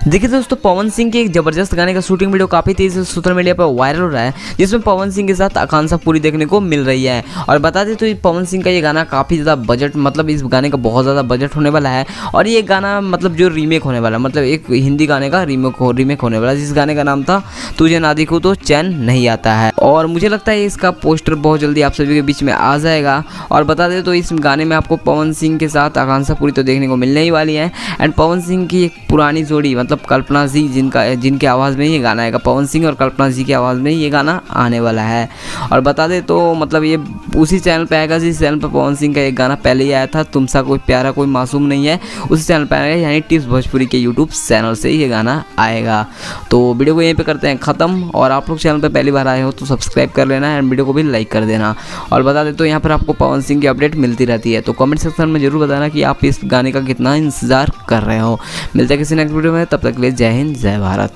देखिए दोस्तों, पवन सिंह के एक जबरदस्त गाने का शूटिंग वीडियो काफ़ी तेज़ी से सोशल मीडिया पर वायरल हो रहा है, जिसमें पवन सिंह के साथ आकांक्षा पूरी देखने को मिल रही है। और बता दें तो ये पवन सिंह का ये गाना काफ़ी ज़्यादा बजट, मतलब इस गाने का बहुत ज़्यादा बजट होने वाला है। और ये गाना मतलब जो रीमेक होने वाला है, मतलब एक हिंदी गाने का रीमेक होने वाला है, जिस गाने का नाम था तुझे ना देखूं तो चैन नहीं आता है। और मुझे लगता है इसका पोस्टर बहुत जल्दी आप सभी के बीच में आ जाएगा। और बता दें तो इस गाने में आपको पवन सिंह के साथ आकांक्षा पूरी तो देखने को मिलने ही वाली है। एंड पवन सिंह की एक पुरानी जोड़ी मतलब कल्पना जी, जिनके आवाज़ में ये गाना आएगा, पवन सिंह और कल्पना जी की आवाज़ में ये गाना आने वाला है। और बता दें तो मतलब ये उसी चैनल पे आएगा जिस चैनल पर पवन सिंह का एक गाना पहले ही आया था, तुमसा कोई प्यारा कोई मासूम नहीं है, उसी चैनल पर आएगा, यानी टिप्स भोजपुरी के यूट्यूब चैनल से ये गाना आएगा। तो वीडियो को यहीं पे करते हैं ख़त्म। और आप लोग चैनल पर पहली बार आए हो तो सब्सक्राइब कर लेना एंड वीडियो को भी लाइक कर देना। और बता दें तो यहाँ पर आपको पवन सिंह की अपडेट मिलती रहती है, तो कमेंट सेक्शन में जरूर बताना कि आप इस गाने का कितना इंतजार कर रहे हो। मिलते हैं किसी नेक्स्ट वीडियो में, तब तक के लिए जय हिंद जय भारत।